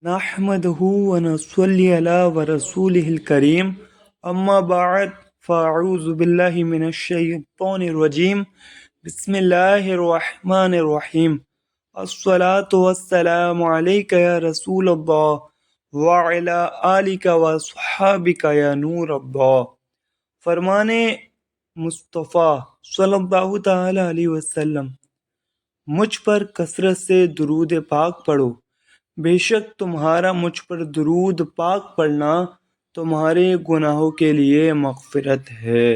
نحمده ونصلي على رسوله الكريم اما بعد فاعوذ بالله من الشيطان الرجيم بسم الله الرحمن الرحيم الصلاة والسلام عليك يا رسول الله وعلى آلك وصحابك يا نور الله۔ فرمان مصطفیٰ صلی اللہ تعالی علیہ وسلم، مجھ پر کثرت سے درود پاک پڑھو، بے شک تمہارا مجھ پر درود پاک پڑھنا تمہارے گناہوں کے لیے مغفرت ہے۔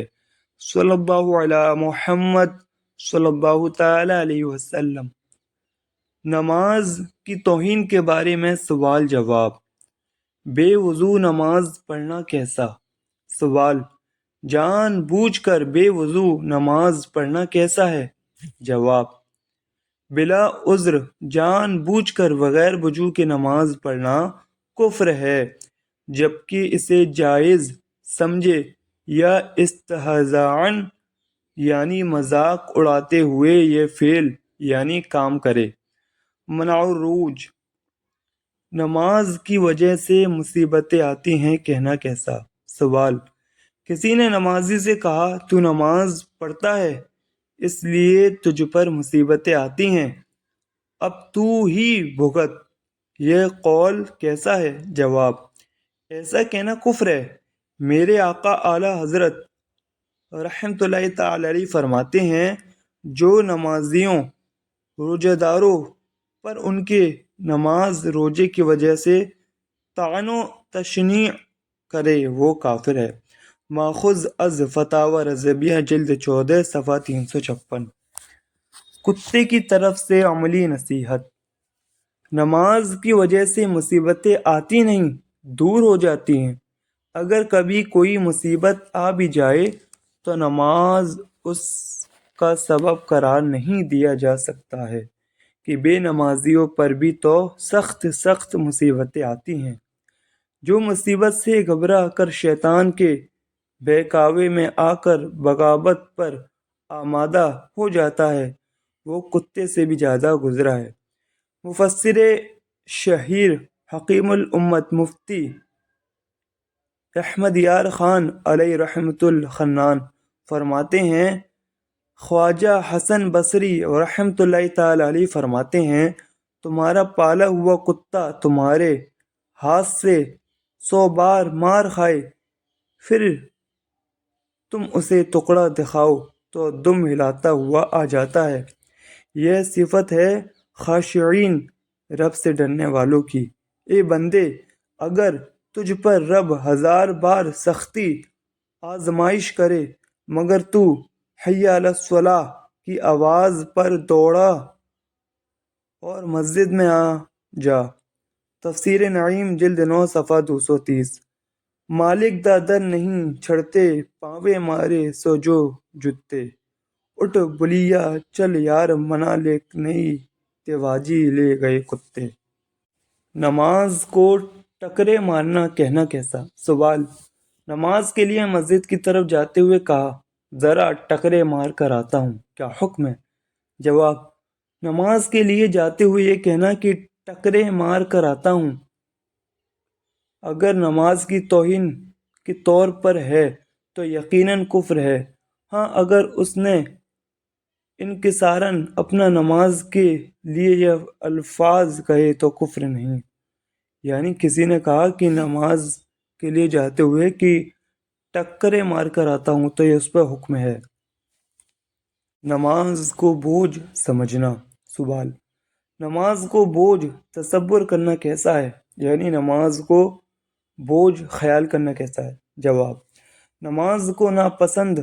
صلی اللہ علی محمد صلی اللہ تعالی علیہ وسلم۔ نماز کی توہین کے بارے میں سوال جواب۔ بے وضو نماز پڑھنا کیسا؟ سوال، جان بوجھ کر بے وضو نماز پڑھنا کیسا ہے؟ جواب، بلا عذر جان بوجھ کر بغیر وضو کے نماز پڑھنا کفر ہے، جبکہ اسے جائز سمجھے یا استہزاءً یعنی مذاق اڑاتے ہوئے یہ فعل یعنی کام کرے۔ منع الروج، نماز کی وجہ سے مصیبتیں آتی ہیں کہنا کیسا؟ سوال، کسی نے نمازی سے کہا تو نماز پڑھتا ہے اس لیے تجھ پر مصیبتیں آتی ہیں، اب تو ہی بھگت، یہ قول کیسا ہے؟ جواب، ایسا کہنا کفر ہے۔ میرے آقا اعلیٰ حضرت رحمۃ اللہ تعالی علیہ فرماتے ہیں، جو نمازیوں روزہ داروں پر ان کے نماز روزے کی وجہ سے طعن و تشنیع کرے وہ کافر ہے۔ ماخوذ از فتاوی رضویہ جلد 14 صفحہ 356۔ کتے کی طرف سے عملی نصیحت۔ نماز کی وجہ سے مصیبتیں آتی نہیں، دور ہو جاتی ہیں۔ اگر کبھی کوئی مصیبت آ بھی جائے تو نماز اس کا سبب قرار نہیں دیا جا سکتا ہے کہ بے نمازیوں پر بھی تو سخت مصیبتیں آتی ہیں۔ جو مصیبت سے گھبرا کر شیطان کے بہکاوے میں آ کر بغاوت پر آمادہ ہو جاتا ہے وہ کتے سے بھی زیادہ گزرا ہے۔ مفسر شہیر حکیم الامت مفتی احمد یار خان علیہ رحمۃ الخنان فرماتے ہیں، خواجہ حسن بصری رحمۃ اللہ تعالی علیہ فرماتے ہیں، تمہارا پالا ہوا کتا تمہارے ہاتھ سے 100 بار مار کھائے، پھر تم اسے ٹکڑا دکھاؤ تو دم ہلاتا ہوا آ جاتا ہے۔ یہ صفت ہے خاشعین رب سے ڈرنے والوں کی۔ اے بندے، اگر تجھ پر رب 1000 بار سختی آزمائش کرے مگر تو حی علی الصلاح کی آواز پر دوڑا اور مسجد میں آ جا۔ تفسیر نعیم جلد 9 صفحہ 230۔ مالک دا در نہیں چھڑتے پاوے مارے سو جو جتے، اٹھ بلیا چل یار منا لے نہیں تیواجی لے گئے کتے۔ نماز کو ٹکرے مارنا کہنا کیسا؟ سوال، نماز کے لیے مسجد کی طرف جاتے ہوئے کہا ذرا ٹکرے مار کر آتا ہوں، کیا حکم ہے؟ جواب، نماز کے لیے جاتے ہوئے یہ کہنا کہ ٹکرے مار کر آتا ہوں اگر نماز کی توہین کے طور پر ہے تو یقیناً کفر ہے۔ ہاں، اگر اس نے انکساراً اپنا نماز کے لیے یہ الفاظ کہے تو کفر نہیں۔ یعنی کسی نے کہا کہ نماز کے لیے جاتے ہوئے کہ ٹکرے مار کر آتا ہوں تو یہ اس پر حکم ہے۔ نماز کو بوجھ سمجھنا۔ سوال، نماز کو بوجھ تصور کرنا کیسا ہے؟ یعنی نماز کو بوجھ خیال کرنا کیسا ہے؟ جواب، نماز کو ناپسند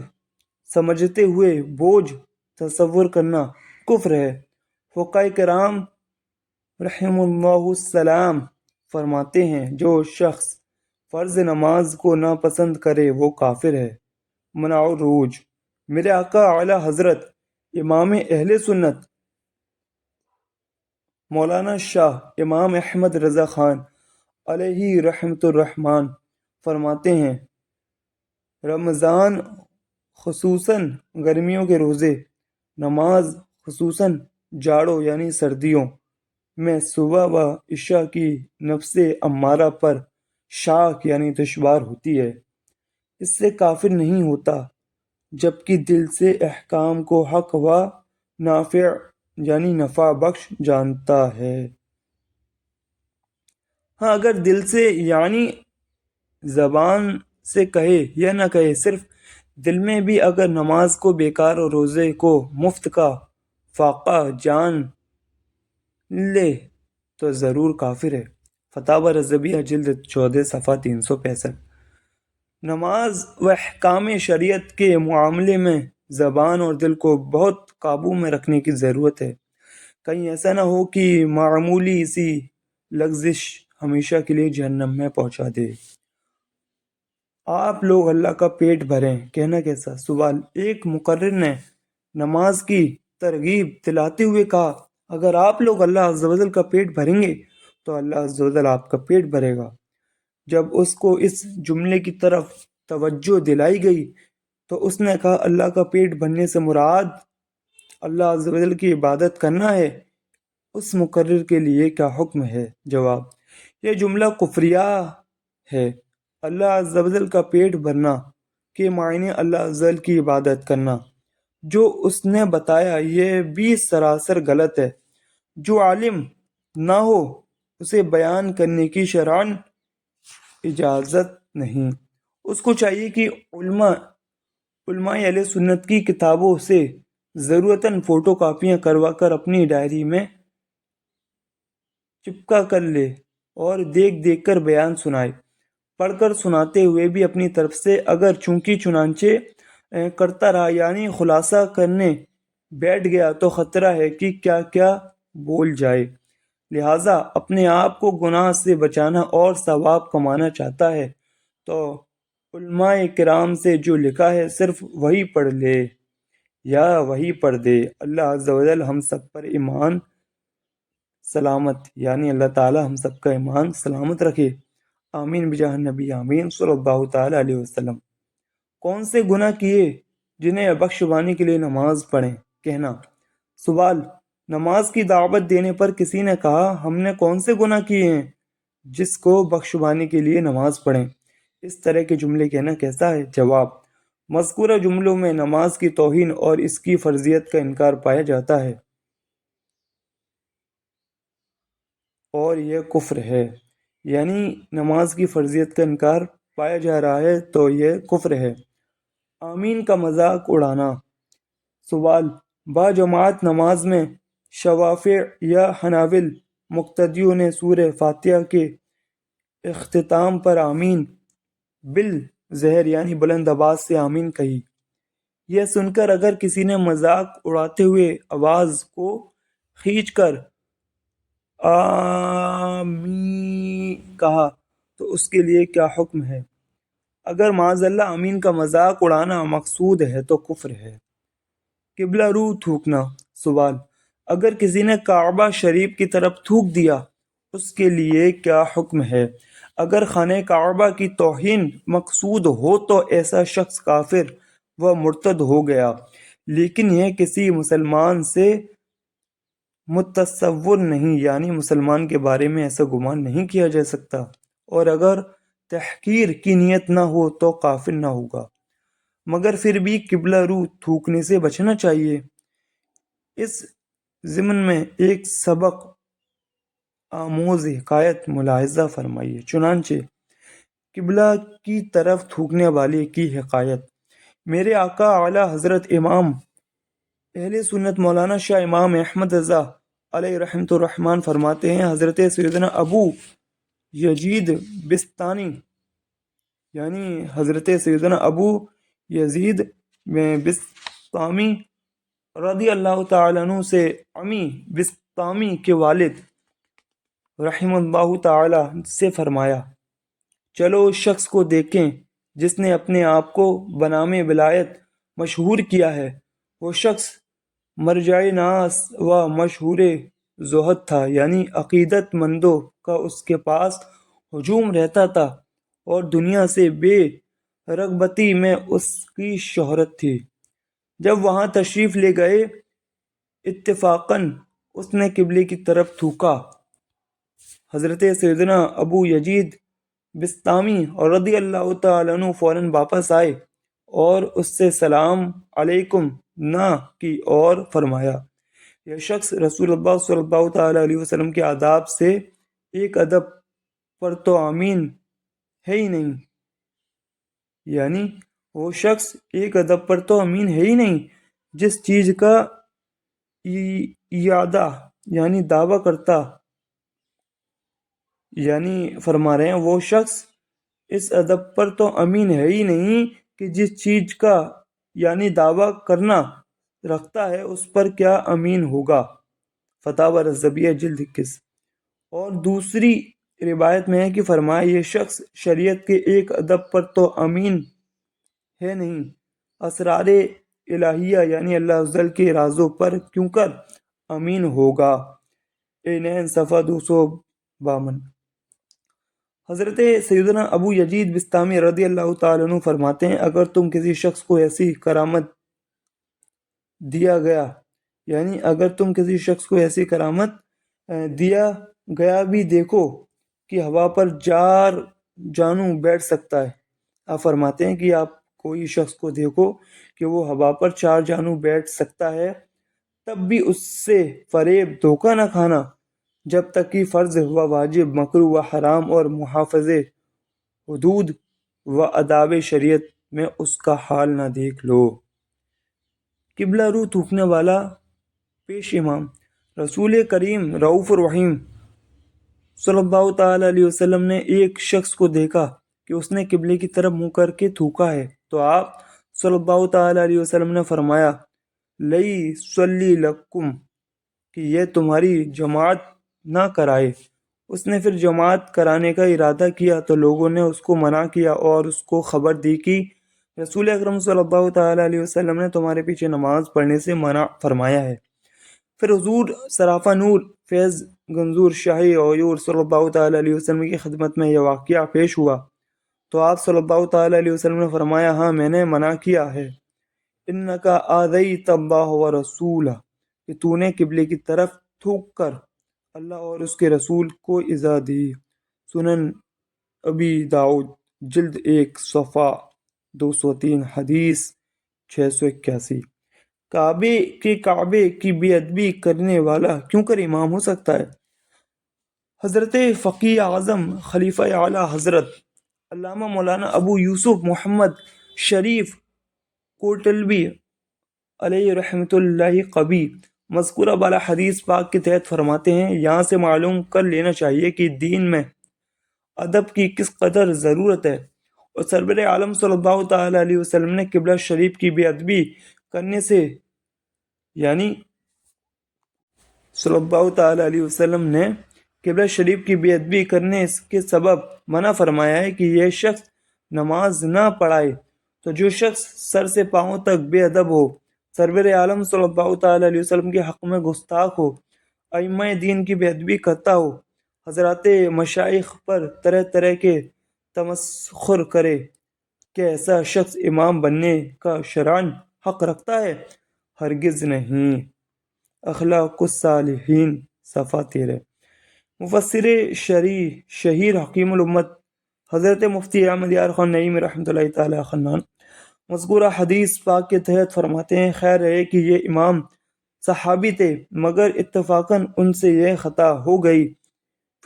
سمجھتے ہوئے بوجھ تصور کرنا کفر ہے۔ فقہاء کرام رحم اللہ السلام فرماتے ہیں، جو شخص فرض نماز کو ناپسند کرے وہ کافر ہے۔ منع الروج، میرے آقا اعلیٰ حضرت امام اہل سنت مولانا شاہ امام احمد رضا خان علیہ رحمۃ الرحمن فرماتے ہیں، رمضان خصوصاً گرمیوں کے روزے، نماز خصوصاً جاڑوں یعنی سردیوں میں صبح و عشاء کی نفس امارہ پر شاک یعنی دشوار ہوتی ہے، اس سے کافر نہیں ہوتا، جبکہ دل سے احکام کو حق و نافع یعنی نفع بخش جانتا ہے۔ ہاں، اگر دل سے یعنی زبان سے کہے یا نہ کہے، صرف دل میں بھی اگر نماز کو بیکار اور روزے کو مفت کا فاقہ جان لے تو ضرور کافر ہے۔ فتاوی رضویہ جلد 14 صفحہ 365۔ نماز و احکام شریعت کے معاملے میں زبان اور دل کو بہت قابو میں رکھنے کی ضرورت ہے، کہیں ایسا نہ ہو کہ معمولی سی لغزش ہمیشہ کے لیے جہنم میں پہنچا دے۔ آپ لوگ اللہ کا پیٹ بھریں، کہنا کیسا؟ سوال: ایک مقرر نے نماز کی ترغیب دلاتے ہوئے کہا، اگر آپ لوگ اللہ عز و جل کا پیٹ بھریں گے تو اللہ عز و جل آپ کا پیٹ بھرے گا۔ جب اس کو اس جملے کی طرف توجہ دلائی گئی تو اس نے کہا، اللہ کا پیٹ بھرنے سے مراد اللہ عز و جل کی عبادت کرنا ہے، اس مقرر کے لیے کیا حکم ہے؟ جواب: یہ جملہ کفریہ ہے۔ اللہ عز و جل کا پیٹ بھرنا کے معنی اللہ عز و جل کی عبادت کرنا جو اس نے بتایا یہ بھی سراسر غلط ہے۔ جو عالم نہ ہو اسے بیان کرنے کی شرعاً اجازت نہیں۔ اس کو چاہیے کہ علماء اہل سنت کی کتابوں سے ضرورتاً فوٹو کاپیاں کروا کر اپنی ڈائری میں چپکا کر لے اور دیکھ دیکھ کر بیان سنائے۔ پڑھ کر سناتے ہوئے بھی اپنی طرف سے اگر چونکہ چنانچہ کرتا رہا یعنی خلاصہ کرنے بیٹھ گیا تو خطرہ ہے کہ کیا کیا بول جائے۔ لہٰذا اپنے آپ کو گناہ سے بچانا اور ثواب کمانا چاہتا ہے تو علماء کرام سے جو لکھا ہے صرف وہی پڑھ لے یا وہی پڑھ دے۔ اللہ عز و جل ہم سب پر ایمان سلامت یعنی اللہ تعالی ہم سب کا ایمان سلامت رکھے، آمین بجاہ نبی آمین صلی اللہ تعالی علیہ وسلم۔ کون سے گناہ کیے جنہیں بخشوانے کے لیے نماز پڑھیں؟ کہنا۔ سوال: نماز کی دعوت دینے پر کسی نے کہا، ہم نے کون سے گناہ کیے ہیں جس کو بخشوانے کے لیے نماز پڑھیں؟ اس طرح کے جملے کہنا کیسا ہے؟ جواب: مذکورہ جملوں میں نماز کی توہین اور اس کی فرضیت کا انکار پایا جاتا ہے اور یہ کفر ہے۔ یعنی نماز کی فرضیت کا انکار پایا جا رہا ہے تو یہ کفر ہے۔ آمین کا مذاق اڑانا۔ سوال: با جماعت نماز میں شوافع یا حنابل مقتدیوں نے سورہ فاتحہ کے اختتام پر آمین بالظہر یعنی بلند آواز سے آمین کہی۔ یہ سن کر اگر کسی نے مذاق اڑاتے ہوئے آواز کو کھینچ کر آمین کہا تو اس کے لیے کیا حکم ہے؟ اگر معاذ اللہ آمین کا مذاق اڑانا مقصود ہے تو کفر ہے۔ قبلہ رو تھوکنا۔ سوال: اگر کسی نے کعبہ شریف کی طرف تھوک دیا اس کے لیے کیا حکم ہے؟ اگر خانہ کعبہ کی توہین مقصود ہو تو ایسا شخص کافر و مرتد ہو گیا، لیکن یہ کسی مسلمان سے متصور نہیں، یعنی مسلمان کے بارے میں ایسا گمان نہیں کیا جا سکتا، اور اگر تحقیر کی نیت نہ ہو تو کافر نہ ہوگا، مگر پھر بھی قبلہ رو تھوکنے سے بچنا چاہیے۔ اس ضمن میں ایک سبق آموز حکایت ملاحظہ فرمائیے۔ چنانچہ قبلہ کی طرف تھوکنے والے کی حکایت: میرے آقا اعلیٰ حضرت امام اہل سنت مولانا شاہ امام احمد رضا علیہ رحمۃ الرحمن فرماتے ہیں، حضرت سیدنا ابو یزید بستانی یعنی حضرت سیدنا ابو یزید بسطامی رضی اللہ تعالیٰ عنہ سے امی بسطامی کے والد رحمہ اللہ تعالیٰ سے فرمایا، چلو اس شخص کو دیکھیں جس نے اپنے آپ کو بنام ولایت مشہور کیا ہے۔ وہ شخص مرجع ناس و مشہور زہد تھا، یعنی عقیدت مندوں کا اس کے پاس ہجوم رہتا تھا اور دنیا سے بے رغبتی میں اس کی شہرت تھی۔ جب وہاں تشریف لے گئے اتفاقاً اس نے قبلے کی طرف تھوکا۔ حضرت سیدنا ابو یزید بستامی اور رضی اللہ تعالیٰ عنہ فوراً واپس آئے اور اس سے سلام علیکم نہ کی اور فرمایا، یہ شخص رسول اللہ صلی اللہ تعالیٰ علیہ وسلم کے آداب سے ایک ادب پر تو امین ہے ہی نہیں، یعنی وہ شخص ایک ادب پر تو امین ہے ہی نہیں جس چیز کا اعادہ یعنی دعویٰ کرتا، یعنی فرما رہے ہیں وہ شخص اس ادب پر تو امین ہے ہی نہیں کہ جس چیز کا یعنی دعویٰ کرنا رکھتا ہے اس پر کیا امین ہوگا۔ فتاوی رضویہ جلد 21۔ اور دوسری روایت میں ہے کہ فرمایا، یہ شخص شریعت کے ایک ادب پر تو امین ہے نہیں، اسرار الہیہ یعنی اللہ عزوجل کے رازوں پر کیوں کر امین ہوگا۔ اینین صفحہ 252۔ حضرت سیدنا ابو یزید بستامی رضی اللہ تعالیٰ عنہ فرماتے ہیں، اگر تم کسی شخص کو ایسی کرامت دیا گیا، یعنی اگر تم کسی شخص کو ایسی کرامت دیا گیا بھی دیکھو کہ ہوا پر چار جانوں بیٹھ سکتا ہے، آپ فرماتے ہیں کہ آپ کوئی شخص کو دیکھو کہ وہ ہوا پر چار جانوں بیٹھ سکتا ہے، تب بھی اس سے فریب دھوکہ نہ کھانا جب تک کہ فرض و واجب، مکروہ و حرام اور محافظ حدود و آداب شریعت میں اس کا حال نہ دیکھ لو۔ قبلہ رو تھوکنے والا پیش امام۔ رسول کریم رؤوف الرحیم صلی اللہ تعالیٰ علیہ وسلم نے ایک شخص کو دیکھا کہ اس نے قبلے کی طرف منہ کر کے تھوکا ہے، تو آپ صلی اللہ تعالیٰ علیہ وسلم نے فرمایا، لئی صلی لکم، کہ یہ تمہاری جماعت نہ کرائے۔ اس نے پھر جماعت کرانے کا ارادہ کیا تو لوگوں نے اس کو منع کیا اور اس کو خبر دی کہ رسول اکرم صلی اللہ تعالیٰ علیہ وسلم نے تمہارے پیچھے نماز پڑھنے سے منع فرمایا ہے۔ پھر حضور سراپا نور فیض گنزور شاہی غیور صلی اللہ تعالیٰ علیہ وسلم کی خدمت میں یہ واقعہ پیش ہوا تو آپ صلی اللہ تعالیٰ علیہ وسلم نے فرمایا، ہاں میں نے منع کیا ہے، انکا آذیت اللہ ورسولہ، کہ تو نے قبلے کی طرف تھوک کر اللہ اور اس کے رسول کو ایذا دی۔ سنن ابی داؤد جلد 1 صفحہ 203 حدیث 681۔ کعبے کی بے ادبی کرنے والا کیوں کر امام ہو سکتا ہے؟ حضرت فقیہ اعظم خلیفہ اعلیٰ حضرت علامہ مولانا ابو یوسف محمد شریف کوٹلوی علیہ رحمۃ اللہ قبی مذکورہ بالا حدیث پاک کے تحت فرماتے ہیں، یہاں سے معلوم کر لینا چاہیے کہ دین میں ادب کی کس قدر ضرورت ہے، اور سرور عالم صلی اللہ تعالیٰ علیہ وسلم نے قبلہ شریف کی بے ادبی کرنے سے یعنی صلی اللہ تعالیٰ علیہ وسلم نے قبلہ شریف کی بے ادبی کرنے کے سبب منع فرمایا ہے کہ یہ شخص نماز نہ پڑھائے۔ تو جو شخص سر سے پاؤں تک بے ادب ہو، سرور عالم صلی اللہ تعالیٰ علیہ وسلم کے حق میں گستاخ ہو، ائمہ دین کی بے ادبی کرتا ہو، حضرات مشائخ پر طرح طرح کے تمسخر کرے، کہ ایسا شخص امام بننے کا شرعاً حق رکھتا ہے؟ ہرگز نہیں۔ اخلاق الصالحین صفحہ 13۔ مفسر شہیر حکیم الامت حضرت مفتی احمد یار خان نعیمی رحمۃ اللہ تعالی خنان مذکورہ حدیث پاک کے تحت فرماتے ہیں، خیر ہے کہ یہ امام صحابی تھے، مگر اتفاقاً ان سے یہ خطا ہو گئی،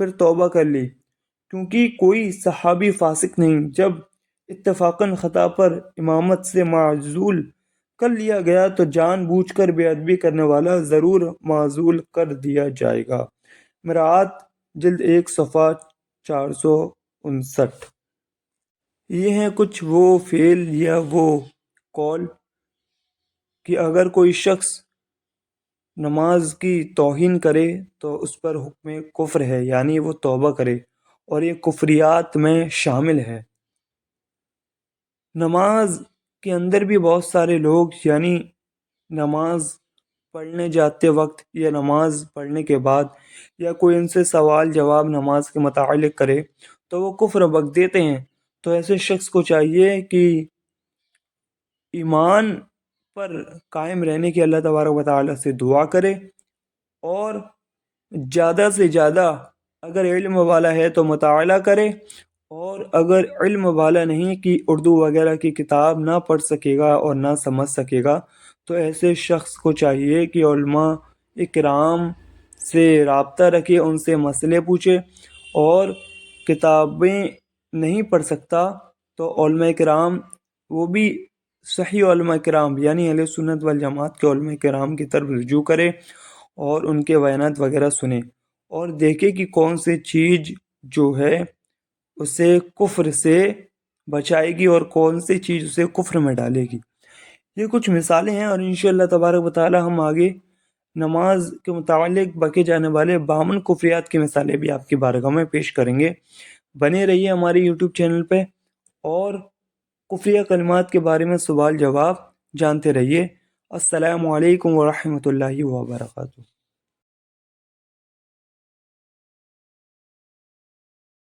پھر توبہ کر لی، کیونکہ کوئی صحابی فاسق نہیں۔ جب اتفاقاً خطا پر امامت سے معزول کر لیا گیا تو جان بوجھ کر بے ادبی کرنے والا ضرور معزول کر دیا جائے گا۔ مراعات جلد 1 صفحہ 459۔ یہ ہیں کچھ وہ فعل یا وہ قول کہ اگر کوئی شخص نماز کی توہین کرے تو اس پر حکم کفر ہے، یعنی وہ توبہ کرے، اور یہ کفریات میں شامل ہے۔ نماز کے اندر بھی بہت سارے لوگ یعنی نماز پڑھنے جاتے وقت یا نماز پڑھنے کے بعد یا کوئی ان سے سوال جواب نماز کے متعلق کرے تو وہ کفر بک دیتے ہیں۔ تو ایسے شخص کو چاہیے کہ ایمان پر قائم رہنے کی اللہ تبارک و تعالیٰ سے دعا کرے اور زیادہ سے زیادہ اگر علم والا ہے تو مطالعہ کرے، اور اگر علم والا نہیں کہ اردو وغیرہ کی کتاب نہ پڑھ سکے گا اور نہ سمجھ سکے گا، تو ایسے شخص کو چاہیے کہ علماء اکرام سے رابطہ رکھے، ان سے مسئلے پوچھے، اور کتابیں نہیں پڑھ سکتا تو علماء کرام، وہ بھی صحیح علماء کرام یعنی اہل سنت والجماعت کے علماء کرام کی طرف رجوع کرے اور ان کے بیانات وغیرہ سنے، اور دیکھے کہ کون سی چیز جو ہے اسے کفر سے بچائے گی اور کون سی چیز اسے کفر میں ڈالے گی۔ یہ کچھ مثالیں ہیں، اور انشاءاللہ تبارک و تعالی ہم آگے نماز کے متعلق بکے جانے والے 52 کفریات کی مثالیں بھی آپ کی بارگاہ میں پیش کریں گے۔ بنے رہیے ہماری یوٹیوب چینل پہ، اور کفریہ کلمات کے بارے میں سوال جواب جانتے رہیے۔ السلام علیکم ورحمۃ اللہ وبرکاتہ۔